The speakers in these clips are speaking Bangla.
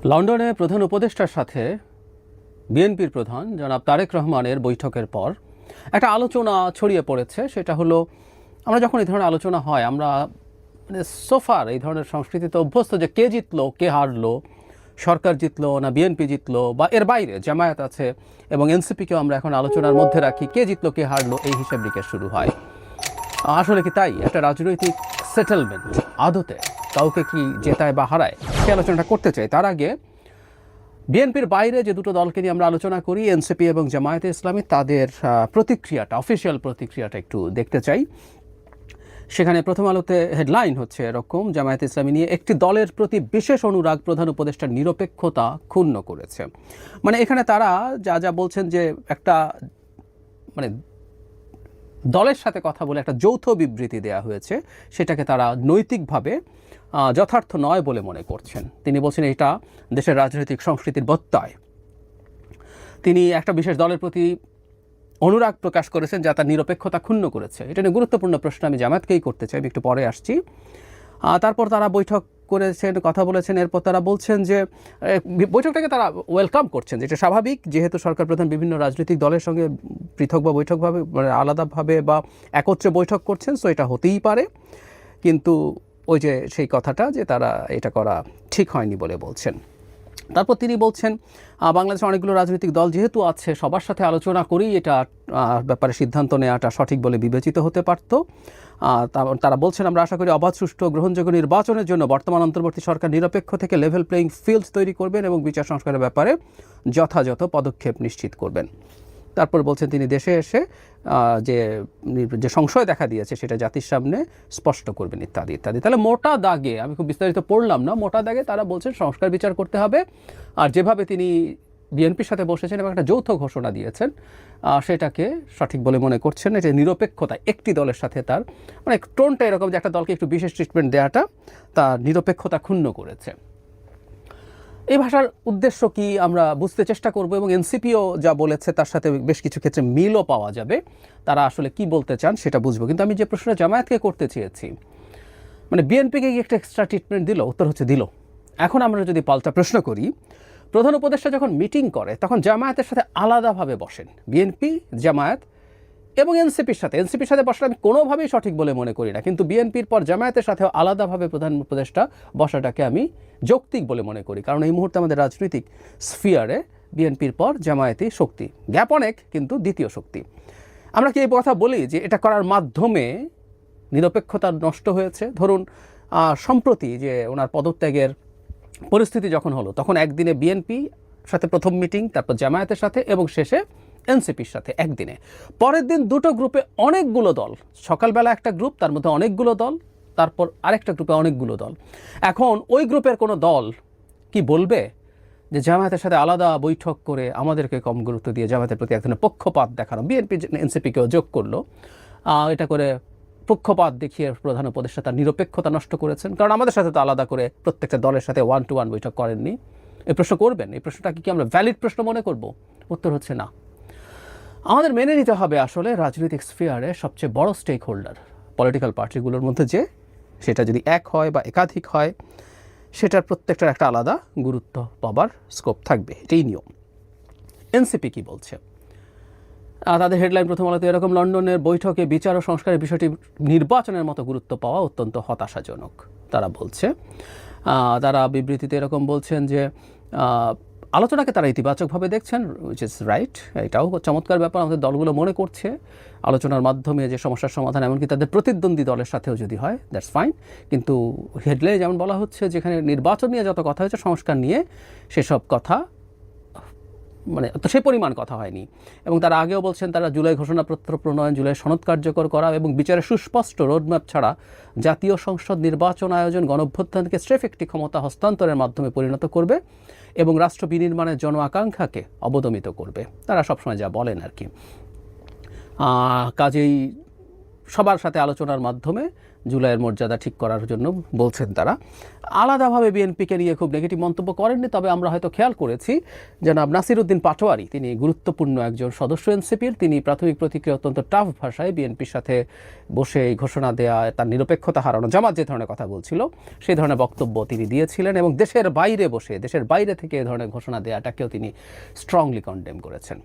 লন্ডনে প্রধান উপদেষ্টার সাথে বিএনপির প্রধান জনাব তারেক রহমানের বৈঠকের পর একটা আলোচনা ছড়িয়ে পড়েছে। সেটা হলো, আমরা যখন এই ধরনের আলোচনা হয়, আমরা সোফার এই ধরনের সংস্কৃতিতে অভ্যস্ত যে কে জিতলো কে হারলো, সরকার জিতলো না বিএনপি জিতলো, বা এর বাইরে জামায়াত আছে এবং এনসিপিকেও আমরা এখন আলোচনার মধ্যে রাখি, কে জিতলো কে হারলো এই হিসাব নিকেশ শুরু হয়। আসলে কি তাই? একটা রাজনৈতিক সেটেলমেন্ট আদতে কাউকে কি জেতায় বা হারায়, সে আলোচনাটা করতে চাই। তার আগে বিএনপির বাইরে যে দুটো দলকে নিয়ে আমরা আলোচনা করি, এনসিপি এবং জামায়াতে ইসলামী, তাদের প্রতিক্রিয়াটা, অফিসিয়াল প্রতিক্রিয়াটা একটু দেখতে চাই। সেখানে প্রথম আলোতে হেডলাইন হচ্ছে এরকম: জামায়াতে ইসলামী নিয়ে একটি দলের প্রতি বিশেষ অনুরাগ প্রধান উপদেষ্টার নিরপেক্ষতা ক্ষুণ্ণ করেছে। মানে এখানে তারা যা যা বলছেন যে একটা দলের সাথে কথা বলে একটা যৌথ বিবৃতি দেয়া হয়েছে, সেটাকে তারা নৈতিকভাবে যথার্থ নয় বলে মনে করছেন। তিনি বলছেন এটা দেশের রাজনৈতিক সংস্কৃতির ব্যত্যয়। তিনি একটা বিশেষ দলের প্রতি অনুরাগ প্রকাশ করেছেন যা তার নিরপেক্ষতা ক্ষুণ্ণ করেছে। এটা নিয়ে গুরুত্বপূর্ণ প্রশ্ন আমি জামায়াতকেই করতে চাই, একটু পরে আসছি। তারপর তারা বৈঠক করেছেন, কথা বলেছেন। এরপর তারা বলছেন যে বৈঠকটাকে তারা ওয়েলকাম করছেন, যেটা স্বাভাবিক, যেহেতু সরকার প্রধান বিভিন্ন রাজনৈতিক দলের সঙ্গে পৃথক বা বৈঠকভাবে, মানে আলাদাভাবে বা একত্রে বৈঠক করছেন, সো এটা হতেই পারে। কিন্তু ওই যে সেই কথাটা যে তারা এটা করা ঠিক হয়নি বলে বলছেন। তারপর তিনি বলছেন বাংলাদেশে অনেকগুলো রাজনৈতিক দল যেহেতু আছে, সবার সাথে আলোচনা করেই এটা ব্যাপারে সিদ্ধান্ত নেওয়াটা সঠিক বলে বিবেচিত হতে পারত। তারা বলছেন, আমরা আশা করি অবাধ, সুষ্ঠু, গ্রহণযোগ্য নির্বাচনের জন্য বর্তমান অন্তর্বর্তী সরকার নিরপেক্ষ থেকে লেভেল প্লেয়িং ফিল্ড তৈরি করবেন এবং বিচার সংস্কারের ব্যাপারে যথাযথ পদক্ষেপ নিশ্চিত করবেন। তারপর বলছেন তিনি দেশে এসে যে সংশয় দেখা দিয়েছে সেটা জাতির সামনে স্পষ্ট করবেন, ইত্যাদি ইত্যাদি। তাহলে মোটা দাগে, আমি খুব বিস্তারিত পড়লাম না, মোটা দাগে তারা বলছেন সংস্কার বিচার করতে হবে। আর যেভাবে তিনি বিএনপির সাথে বসেছেন এবং একটা যৌথ ঘোষণা দিয়েছেন, সেটাকে সঠিক বলে মনে করছেন। এটা নিরপেক্ষতা, একটি দলের সাথে তার মানে টোনটা এরকম যে একটা দলকে একটু বিশেষ ট্রিটমেন্ট দেওয়াটা তার নিরপেক্ষতা ক্ষুণ্ণ করেছে। এই ভাষার উদ্দেশ্য কি আমরা বুঝতে চেষ্টা করব, এবং এনসিপিও যা বলেছে তার সাথে বেশ কিছু ক্ষেত্রে মিলও পাওয়া যাবে। তারা আসলে কি বলতে চান সেটা বুঝবো। কিন্তু আমি যে প্রশ্নটা জামায়াতকে করতে চেয়েছি, মানে বিএনপিকে কি একটা এক্সট্রা ট্রিটমেন্ট দিল? উত্তর হচ্ছে দিল। এখন আমরা যদি পাল্টা প্রশ্ন করি, প্রধান উপদেষ্টা যখন মিটিং করে তখন জামায়াতের সাথে আলাদাভাবে বসেন বিএনপি, জামায়াত এবং এনসিপির সাথে বসাটা আমি কোনোভাবেই সঠিক বলে মনে করি না। কিন্তু বিএনপির পর জামায়াতের সাথেও আলাদাভাবে প্রধান উপদেষ্টা বসাটাকে আমি যৌক্তিক বলে মনে করি, কারণ এই মুহূর্তে আমাদের রাজনৈতিক স্ফিয়ারে বিএনপির পর জামায়াতই শক্তি। গ্যাপ অনেক, কিন্তু দ্বিতীয় শক্তি। আমরা কি এই কথা বলি যে এটা করার মাধ্যমে নিরপেক্ষতা নষ্ট হয়েছে? ধরুন সম্প্রতি যে ওনার পদত্যাগের পরিস্থিতি যখন হলো, তখন একদিনে বিএনপি সাথে প্রথম মিটিং, তারপর জামায়াতের সাথে, এবং শেষে এনসিপির সাথে একদিনে। পরের দিন দুটো গ্রুপে অনেকগুলো দল, সকালবেলা একটা গ্রুপ, তার মধ্যে অনেকগুলো দল, তারপর আরেকটা গ্রুপে অনেকগুলো দল। এখন ওই গ্রুপের কোনো দল কি বলবে যে জামায়াতের সাথে আলাদা বৈঠক করে আমাদেরকে কম গুরুত্ব দিয়ে জামায়াতের প্রতি এক ধরনের পক্ষপাত দেখানো? বিএনপি এনসিপিকেও যোগ করলো, এটা করে পক্ষপাত দেখিয়ে প্রধান উপদেষ্টা তার নিরপেক্ষতা নষ্ট করেছেন। কারণ আমাদের সাথে তো আলাদা করে প্রত্যেকটা দলের সাথে 1-to-1 বৈঠক করেননি। এই প্রশ্ন করবেন, এই প্রশ্নটাকে কি আমরা ভ্যালিড প্রশ্ন মনে করব? উত্তর হচ্ছে না। আমাদের মেনে নিতে হবে আসলে রাজনৈতিক স্ফিয়ারে সবচেয়ে বড় স্টেক হোল্ডার পলিটিক্যাল পার্টিগুলোর মধ্যে যে, সেটা যদি এক হয় বা একাধিক হয়, সেটার প্রত্যেকটার একটা আলাদা গুরুত্ব পাবার স্কোপ থাকবে, এটাই নিয়ম। এনসিপি কি বলছে? তাদের হেডলাইন প্রথম আলোতে এরকম: লন্ডনের বৈঠকে বিচার ও সংস্কারের বিষয়টি নির্বাচনের মতো গুরুত্ব পাওয়া অত্যন্ত হতাশাজনক। তারা বলছে, তারা বিবৃতিতে এরকম বলছেন যে আলোচনাকে তারা ইতিবাচকভাবে দেখছেন, উইচ ইজ রাইট। এটাও চমৎকার ব্যাপার। আমাদের দলগুলো মনে করছে আলোচনার মাধ্যমে যে সমস্যার সমাধান, এমনকি তাদের প্রতিদ্বন্দ্বী দলের সাথেও যদি হয়, দ্যাটস ফাইন। কিন্তু হেডলাইনে যেমন বলা হচ্ছে, যেখানে নির্বাচন নিয়ে যত কথা হয়েছে, সংস্কার নিয়ে সেসব কথা মানে তো সে পরিমাণ কথা হয়নি। এবং তারা আগেও বলছেন, তারা জুলাই ঘোষণাপত্র প্রণয়ন, জুলাই সনদ কার্যকর করা এবং বিচারের সুস্পষ্ট রোডম্যাপ ছাড়া জাতীয় সংসদ নির্বাচন আয়োজন গণঅভ্যুত্থানকে স্রেফ একটি ক্ষমতা হস্তান্তরের মাধ্যমে পরিণত করবে এবং রাষ্ট্র বিনির্মাণের জন আকাঙ্ক্ষাকে অবদমিত করবে। তারা সবসময় যা বলেন আর কি। কাজেই সবার সাথে আলোচনার মাধ্যমে জুলাইয়ের মর্যাদা ঠিক করার জন্য বলছেন তারা। আলাদাভাবে বিএনপিকে নিয়ে খুব নেগেটিভ মন্তব্য করেননি, তবে আমরা হয়তো খেয়াল করেছি জনাব নাসিরউদ্দিন পাটোয়ারি, তিনি গুরুত্বপূর্ণ একজন সদস্য এনসিপির, তিনি প্রাথমিক প্রতিক্রিয়া অত্যন্ত টাফ ভাষায় বিএনপির সাথে বসে এই ঘোষণা দেয়া, তার নিরপেক্ষতা হারানো, জামাত যে ধরনের কথা বলছিল সেই ধরনের বক্তব্য তিনি দিয়েছিলেন, এবং দেশের বাইরে বসে, দেশের বাইরে থেকে এ ধরনের ঘোষণা দেওয়াটাকেও তিনি স্ট্রংলি কন্ডেম করেছেন।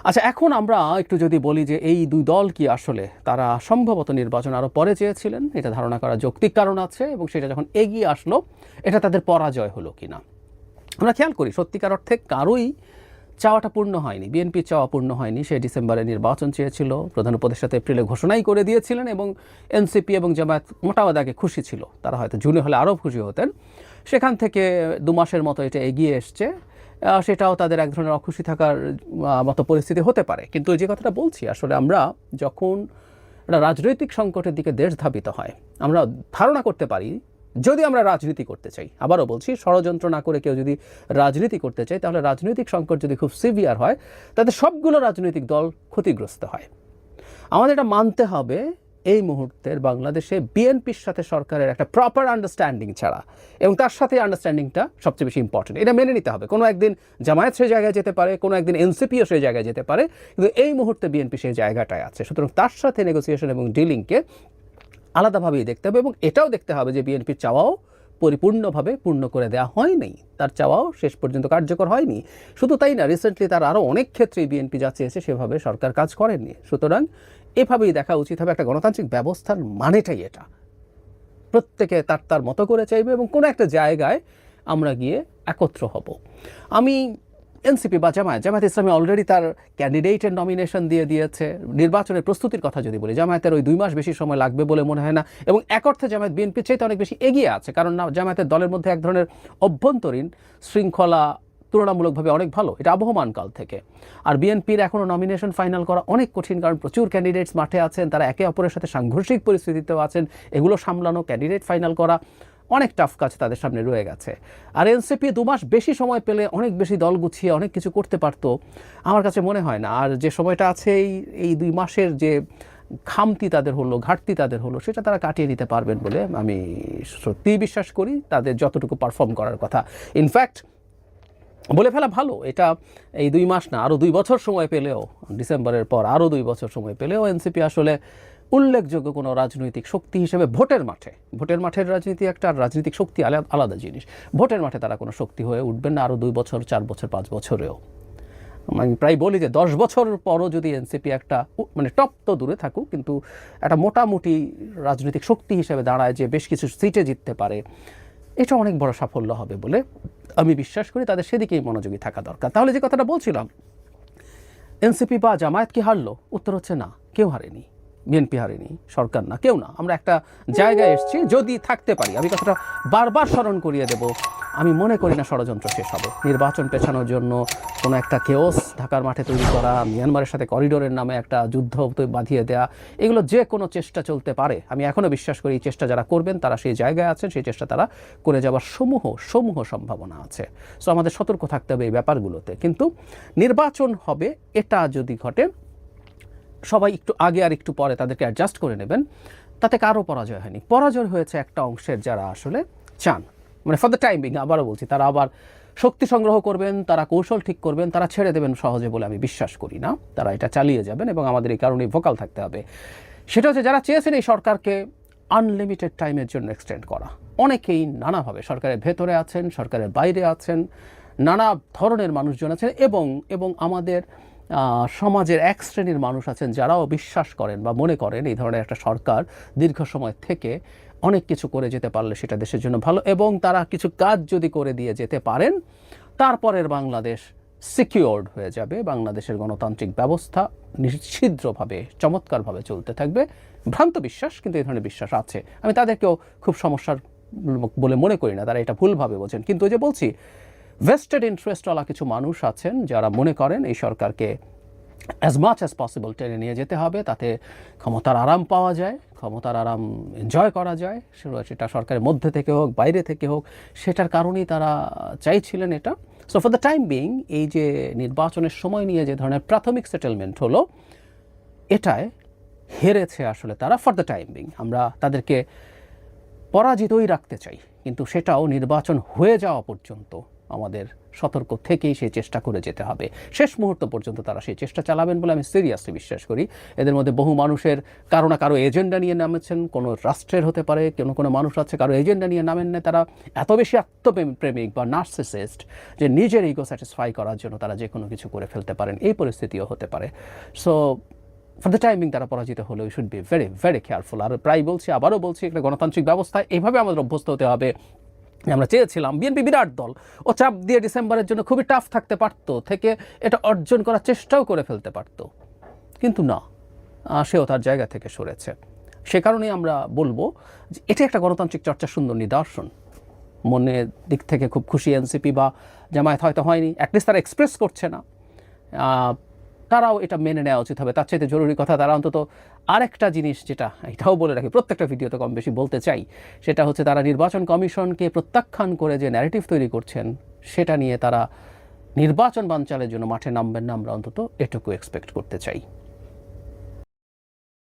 আচ্ছা, এখন আমরা একটু যদি বলি যে এই দুই দল কি আসলে তারা সম্ভবত নির্বাচন আরও পরে চেয়েছিলেন, এটা ধারণা করা যৌক্তিক কারণ আছে, এবং সেটা যখন এগিয়ে আসলো এটা তাদের পরাজয় হলো কিনা। আমরা খেয়াল করি সত্যিকার অর্থে কারোই চাওয়াটা পূর্ণ হয়নি, বিএনপির চাওয়া পূর্ণ হয়নি। সে ডিসেম্বরে নির্বাচন চেয়েছিল, প্রধান উপদেষ্টা এপ্রিলে ঘোষণাই করে দিয়েছিলেন, এবং এনসিপি এবং জামায়াত মোটামুটি খুশি ছিল, তারা হয়তো জুনে হলে আরও খুশি হতেন। সেখান থেকে 2 মাসের মতো এটা এগিয়ে এসছে, সেটাও তাদের এক ধরনের অখুশি থাকার মতো পরিস্থিতি হতে পারে। কিন্তু যে কথাটা বলছি, আসলে আমরা যখন একটা রাজনৈতিক সংকটের দিকে দেশ ধাবিত হয়, আমরা ধারণা করতে পারি যদি আমরা রাজনীতি করতে চাই, আবারও বলছি ষড়যন্ত্র না করে কেউ যদি রাজনীতি করতে চায়, তাহলে রাজনৈতিক সংকট যদি খুব সিভিয়ার হয় তাতে সবগুলো রাজনৈতিক দল ক্ষতিগ্রস্ত হয়। আমাদের এটা মানতে হবে এই মুহূর্তের বাংলাদেশে বিএনপির সাথে সরকারের একটা প্রপার আন্ডারস্ট্যান্ডিং ছাড়া, এবং তার সাথে আন্ডারস্ট্যান্ডিংটা সবচেয়ে বেশি ইম্পর্টেন্ট, এটা মেনে নিতে হবে। কোনো একদিন জামায়াত সেই জায়গায় যেতে পারে, কোনো একদিন এনসিপিও সেই জায়গায় যেতে পারে, কিন্তু এই মুহূর্তে বিএনপি সেই জায়গাটায় আছে। সুতরাং তার সাথে নেগোসিয়েশন এবং ডিলিংকে আলাদাভাবেই দেখতে হবে, এবং এটাও দেখতে হবে যে বিএনপির চাওয়াও পরিপূর্ণভাবে পূর্ণ করে দেওয়া হয়নি, তার চাওয়াও শেষ পর্যন্ত কার্যকর হয়নি। শুধু তাই না, রিসেন্টলি তার আরও অনেক ক্ষেত্রেই বিএনপি যা চেয়েছে সেভাবে সরকার কাজ করেননি। সুতরাং এভাবেই দেখা উচিত হবে, একটা গণতান্ত্রিক ব্যবস্থার মানেটাই এটা, প্রত্যেকে তার তার মতো করে চাইবে এবং কোনো একটা জায়গায় আমরা গিয়ে একত্র হব। আমি এনসিপি বা জামায়াত ইসলামী অলরেডি তার ক্যান্ডিডেটের নমিনেশন দিয়ে দিয়েছে। নির্বাচনের প্রস্তুতির কথা যদি বলি, জামায়াতের ওই 2 মাস বেশি সময় লাগবে বলে মনে হয় না, এবং এক অর্থে জামায়াত বিএনপির চাইতে অনেক বেশি এগিয়ে আছে, কারণ না জামায়াতের দলের মধ্যে এক ধরনের অভ্যন্তরীণ শৃঙ্খলা তুলনামূলকভাবে অনেক ভালো, এটা আবহমান কাল থেকে। আর বিএনপির এখনও নমিনেশন ফাইনাল করা অনেক কঠিন, কারণ প্রচুর ক্যান্ডিডেটস মাঠে আছেন, তারা একে অপরের সাথে সাংঘর্ষিক পরিস্থিতিতেও আছেন, এগুলো সামলানো, ক্যান্ডিডেট ফাইনাল করা অনেক টাফ কাজ তাদের সামনে রয়ে গেছে। আর এনসিপি 2 মাস বেশি সময় পেলে অনেক বেশি দল গুছিয়ে অনেক কিছু করতে পারতো, আমার কাছে মনে হয় না। আর যে সময়টা আছে এই 2 মাসের যে খামতি তাদের হলো, ঘাটতি তাদের হলো, সেটা তারা কাটিয়ে নিতে পারবেন বলে আমি সত্যিই বিশ্বাস করি, তাদের যতটুকু পারফর্ম করার কথা। ইনফ্যাক্ট বলে ফেলা ভালো, এটা এই 2 মাস না, আরও 2 বছর সময় পেলেও, ডিসেম্বরের পর আরও 2 বছর সময় পেলেও এনসিপি আসলে উল্লেখযোগ্য কোনো রাজনৈতিক শক্তি হিসেবে ভোটের মাঠের রাজনীতি একটা, রাজনৈতিক শক্তি আলাদা জিনিস। ভোটের মাঠে তারা কোনো শক্তি হয়ে উঠবেন না আরও 2 বছর, 4 বছর, 5 বছরেও। আমি প্রায় বলি যে 10 বছর পরও যদি এনসিপি একটা মানে টপ তো দূরে থাকুক, কিন্তু একটা মোটামুটি রাজনৈতিক শক্তি হিসেবে দাঁড়ায়, যে বেশ কিছু সিটে জিততে পারে, এটা অনেক বড় সাফল্য হবে বলে আমি বিশ্বাস করি। তাদের সেদিকেই মনোযোগী থাকা দরকার। তাহলে যে কথাটা বলছিলাম, এনসিপি বা জামায়াত কি হারলো? উত্তর হচ্ছে না, কেউ হারেনি। বিএনপি হারেনি, সরকার না, কেউ না। আমরা একটা জায়গায় এসেছি, যদি থাকতে পারি, আমি কথাটা বারবার স্মরণ করিয়ে দেব, আমি মনে করি না ষড়যন্ত্র শেষ হবে। নির্বাচন পেছানোর জন্য কোনো একটা কেওস ঢাকার মাঠে তৈরি করা, মিয়ানমারের সাথে করিডোরের নামে একটা যুদ্ধ বাঁধিয়ে দেওয়া, এগুলো যে কোনো চেষ্টা চলতে পারে। আমি এখনও বিশ্বাস করি এই চেষ্টা যারা করবেন তারা সেই জায়গায় আছেন, সেই চেষ্টা তারা করে যাওয়ার সমূহ সম্ভাবনা আছে। সো আমাদের সতর্ক থাকতে হবে এই ব্যাপারগুলোতে। কিন্তু নির্বাচন হবে, এটা যদি ঘটে, সবাই একটু আগে আর একটু পরে তাদেরকে অ্যাডজাস্ট করে নেবেন, তাতে কারও পরাজয় হয়নি। পরাজয় হয়েছে একটা অংশের, যারা আসলে চান, মানে ফর দ্য টাইম বিং, আবারও বলছি, তারা আবার শক্তি সংগ্রহ করবেন, তারা কৌশল ঠিক করবেন, তারা ছেড়ে দেবেন সহজে বলে আমি বিশ্বাস করি না। তারা এটা চালিয়ে যাবেন, এবং আমাদের এই কারণেই ভোকাল থাকতে হবে। সেটা হচ্ছে যারা চেয়েছেন এই সরকারকে আনলিমিটেড টাইমের জন্য এক্সটেন্ড করা, অনেকেই নানাভাবে সরকারের ভেতরে আছেন, সরকারের বাইরে আছেন, নানা ধরনের মানুষজন আছেন, এবং আমাদের সমাজের এক শ্রেণীর মানুষ আছেন যারাও বিশ্বাস করেন বা মনে করেন এই ধরনের একটা সরকার দীর্ঘ সময় থেকে অনেক কিছু করে যেতে পারলে সেটা দেশের জন্য ভালো, এবং তারা কিছু কাজ যদি করে দিয়ে যেতে পারেন, তারপরের বাংলাদেশ সিকিউরড হয়ে যাবে, বাংলাদেশের গণতান্ত্রিক ব্যবস্থা নিশ্ছিদ্রভাবে চমৎকারভাবে চলতে থাকবে। ভ্রান্ত বিশ্বাস, কিন্তু এই ধরনের বিশ্বাস আছে। আমি তাদেরকেও খুব সমস্যার বলে মনে করি না, তারা এটা ভুলভাবে বোঝেন। কিন্তু ওই যে বলছি, ভেস্টেড ইন্টারেস্টওয়ালা কিছু মানুষ আছেন যারা মনে করেন এই সরকারকে অ্যাজ মাচ অ্যাজ পসিবল টেনে নিয়ে যেতে হবে, তাতে ক্ষমতার আরাম পাওয়া যায়, ক্ষমতার আরাম এনজয় করা যায়, সেটা সরকারের মধ্যে থেকে হোক, বাইরে থেকে হোক, সেটার কারণেই তারা চাইছিলেন এটা। So for the time being, এই যে নির্বাচনের সময় নিয়ে যে ধরনের প্রাথমিক সেটেলমেন্ট হলো, এটায় হেরেছে আসলে তারা ফর দ্য টাইম বিং। আমরা তাদেরকে পরাজিতই রাখতে চাই, কিন্তু সেটাও নির্বাচন হয়ে যাওয়া পর্যন্ত আমাদের সতর্ক থেকেই সেই চেষ্টা করে যেতে হবে। শেষ মুহূর্ত পর্যন্ত তারা সেই চেষ্টা চালাবেন বলে আমি সিরিয়াসলি বিশ্বাস করি। এদের মধ্যে বহু মানুষের কারো না কারো এজেন্ডা নিয়ে নামেছেন, কোনো রাষ্ট্রের হতে পারে, কোনো মানুষ আছে কারো এজেন্ডা নিয়ে নামেন না। তারা এত বেশি আত্মপ্রেমিক বা নার্সিসিস্ট যে নিজের ইগো স্যাটিসফাই করার জন্য তারা যে কোনো কিছু করে ফেলতে পারেন, এই পরিস্থিতিও হতে পারে। সো ফর দ্য টাইমিং তারা পরাজিত হলে we should be very very careful. আর প্রায় বলছি, আবারও বলছি, একটা গণতান্ত্রিক ব্যবস্থায় এইভাবে আমাদের অভ্যস্ত হতে হবে। আমরা চেয়েছিলাম বিএনপি বিরাট দল, ও চাপ দিয়ে ডিসেম্বরের জন্য খুবই টাফ থাকতে পারত, থেকে এটা অর্জন করার চেষ্টাও করে ফেলতে পারত, কিন্তু না, সেও তার জায়গা থেকে সরেছে। সে কারণেই আমরা বলবো যে এটা একটা গণতান্ত্রিক চর্চার সুন্দর নিদর্শন। মনের দিক থেকে খুব খুশি এনসিপি বা জামায়াত হয়তো হয়নি, অ্যাটলিস্ট তারা এক্সপ্রেস করছে না, তারাও এটা মেনে নেওয়া উচিত হবে। তার চাইতে জরুরি কথা, তারা অন্তত আরেকটা জিনিস, যেটা এটাও বলে রাখি, প্রত্যেকটা ভিডিওতে কম বেশি বলতে চাই, সেটা হচ্ছে তারা নির্বাচন কমিশনকে প্রত্যাখ্যান করে যে ন্যারেটিভ তৈরি করছেন, সেটা নিয়ে তারা নির্বাচন বানচালের জন্য মাঠে নামবেন না, আমরা অন্তত এটুকু এক্সপেক্ট করতে চাই।